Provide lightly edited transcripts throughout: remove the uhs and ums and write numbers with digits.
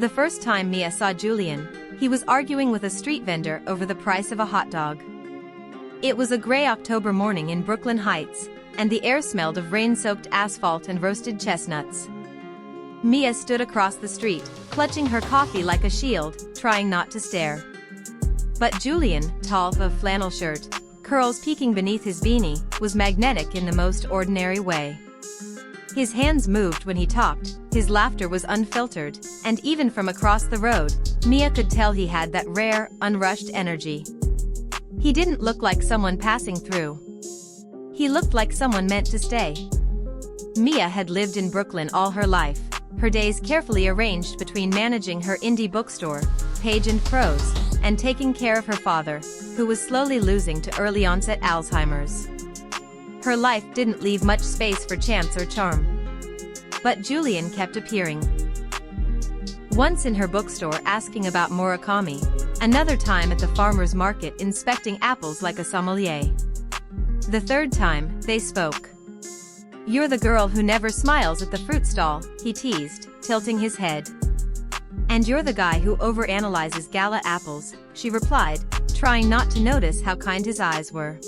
The first time Mia saw Julian, he was arguing with a street vendor over the price of a hot dog. It was a gray October morning in Brooklyn Heights, and the air smelled of rain-soaked asphalt and roasted chestnuts. Mia stood across the street, clutching her coffee like a shield, trying not to stare. But Julian, tall, of flannel shirt, curls peeking beneath his beanie, was magnetic in the most ordinary way. His hands moved when he talked, his laughter was unfiltered, and even from across the road, Mia could tell he had that rare, unrushed energy. He didn't look like someone passing through. He looked like someone meant to stay. Mia had lived in Brooklyn all her life, her days carefully arranged between managing her indie bookstore, Page and Prose, and taking care of her father, who was slowly losing to early-onset Alzheimer's. Her life didn't leave much space for chance or charm. But Julian kept appearing. Once in her bookstore asking about Murakami, another time at the farmer's market inspecting apples like a sommelier. The third time, they spoke. "You're the girl who never smiles at the fruit stall," he teased, tilting his head. "And you're the guy who overanalyzes gala apples," she replied, trying not to notice how kind his eyes were.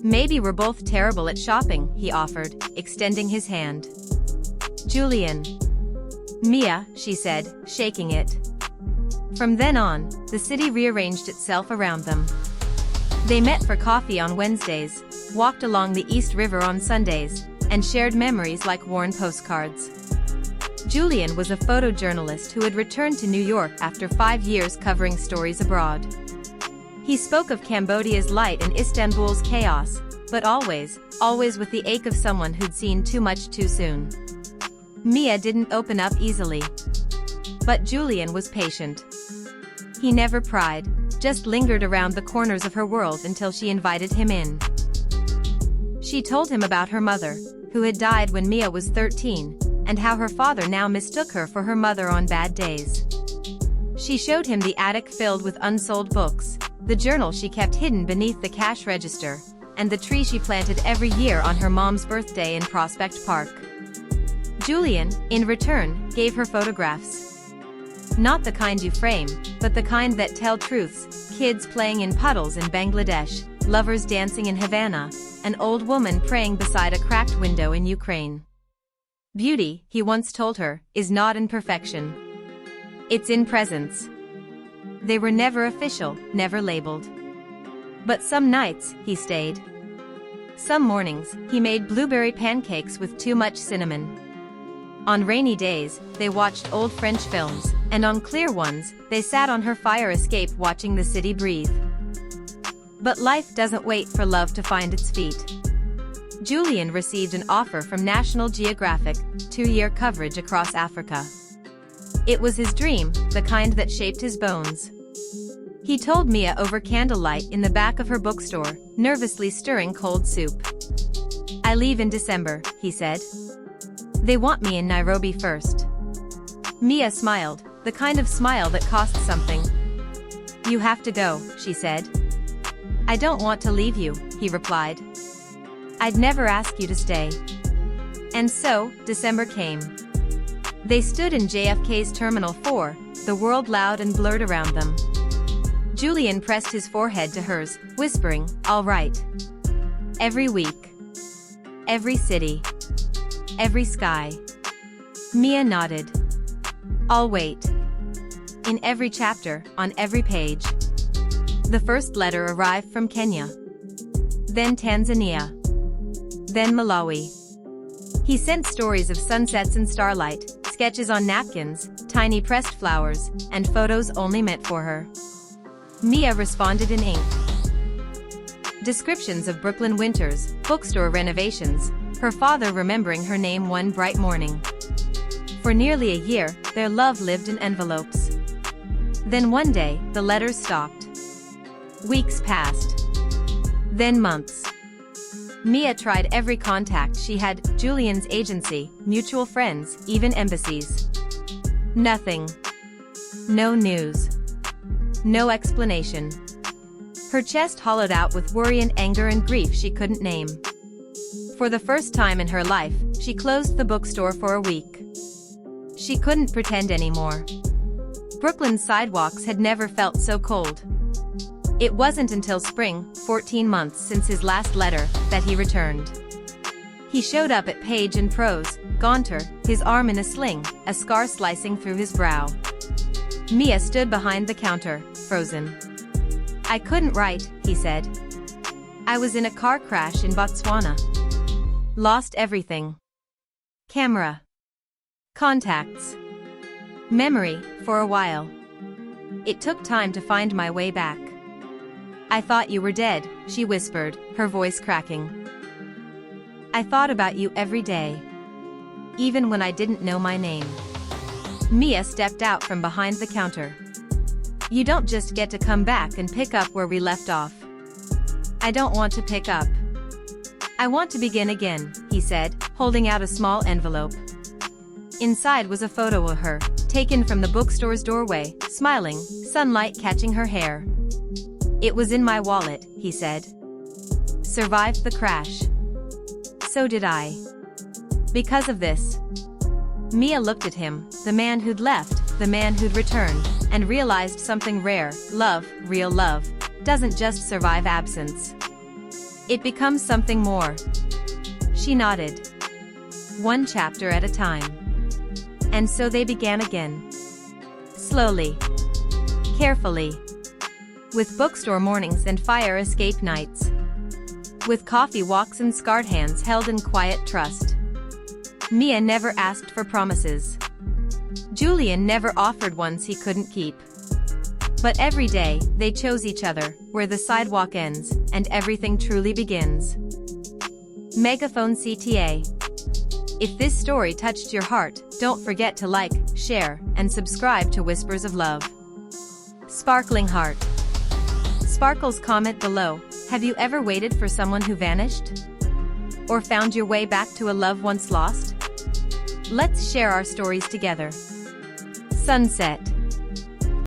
"Maybe we're both terrible at shopping," he offered, extending his hand. "Julian." "Mia," she said, shaking it. From then on, the city rearranged itself around them. They met for coffee on Wednesdays, walked along the East River on Sundays, and shared memories like worn postcards. Julian was a photojournalist who had returned to New York after 5 years covering stories abroad. He spoke of Cambodia's light and Istanbul's chaos, but always with the ache of someone who'd seen too much too soon. Mia didn't open up easily. But Julian was patient. He never pried, just lingered around the corners of her world until she invited him in. She told him about her mother, who had died when Mia was 13, and how her father now mistook her for her mother on bad days. She showed him the attic filled with unsold books, the journal she kept hidden beneath the cash register, and the tree she planted every year on her mom's birthday in Prospect Park. Julian, in return, gave her photographs. Not the kind you frame, but the kind that tell truths: kids playing in puddles in Bangladesh, lovers dancing in Havana, an old woman praying beside a cracked window in Ukraine. "Beauty," he once told her, "is not in perfection. It's in presence." They were never official, never labeled. But some nights, he stayed. Some mornings, he made blueberry pancakes with too much cinnamon. On rainy days, they watched old French films, and on clear ones, they sat on her fire escape watching the city breathe. But life doesn't wait for love to find its feet. Julian received an offer from National Geographic, 2-year coverage across Africa. It was his dream, the kind that shaped his bones. He told Mia over candlelight in the back of her bookstore, nervously stirring cold soup. "I leave in December," he said. "They want me in Nairobi first." Mia smiled, the kind of smile that costs something. "You have to go," she said. "I don't want to leave you," he replied. "I'd never ask you to stay." And so, December came. They stood in JFK's Terminal 4, the world loud and blurred around them. Julian pressed his forehead to hers, whispering, "All right." Every week. Every city. Every sky. Mia nodded. "I'll wait." In every chapter, on every page. The first letter arrived from Kenya. Then Tanzania. Then Malawi. He sent stories of sunsets and starlight, sketches on napkins, tiny pressed flowers, and photos only meant for her. Mia responded in ink. Descriptions of Brooklyn winters, bookstore renovations, her father remembering her name one bright morning. For nearly a year, their love lived in envelopes. Then one day, the letters stopped. Weeks passed. Then months. Mia tried every contact she had: Julian's agency, mutual friends, even embassies. Nothing. No news. No explanation. Her chest hollowed out with worry and anger and grief she couldn't name. For the first time in her life, she closed the bookstore for a week. She couldn't pretend anymore. Brooklyn's sidewalks had never felt so cold. It wasn't until spring, 14 months since his last letter, that he returned. He showed up at Page and Prose, gaunter, his arm in a sling, a scar slicing through his brow. Mia stood behind the counter, frozen. "I couldn't write," he said. "I was in a car crash in Botswana. Lost everything. Camera. Contacts. Memory, for a while. It took time to find my way back." "I thought you were dead," she whispered, her voice cracking. "I thought about you every day. Even when I didn't know my name." Mia stepped out from behind the counter. "You don't just get to come back and pick up where we left off." "I don't want to pick up. I want to begin again," he said, holding out a small envelope. Inside was a photo of her, taken from the bookstore's doorway, smiling, sunlight catching her hair. "It was in my wallet," he said. "Survived the crash. So did I. Because of this." Mia looked at him, the man who'd left, the man who'd returned, and realized something rare: love, real love, doesn't just survive absence. It becomes something more. She nodded. One chapter at a time. And so they began again. Slowly. Carefully. With bookstore mornings and fire escape nights. With coffee walks and scarred hands held in quiet trust. Mia never asked for promises. Julian never offered ones he couldn't keep. But every day, they chose each other, where the sidewalk ends, and everything truly begins. Megaphone CTA. If this story touched your heart, don't forget to like, share, and subscribe to Whispers of Love. Sparkling Heart. Sparkles comment below, have you ever waited for someone who vanished? Or found your way back to a love once lost? Let's share our stories together. Sunset.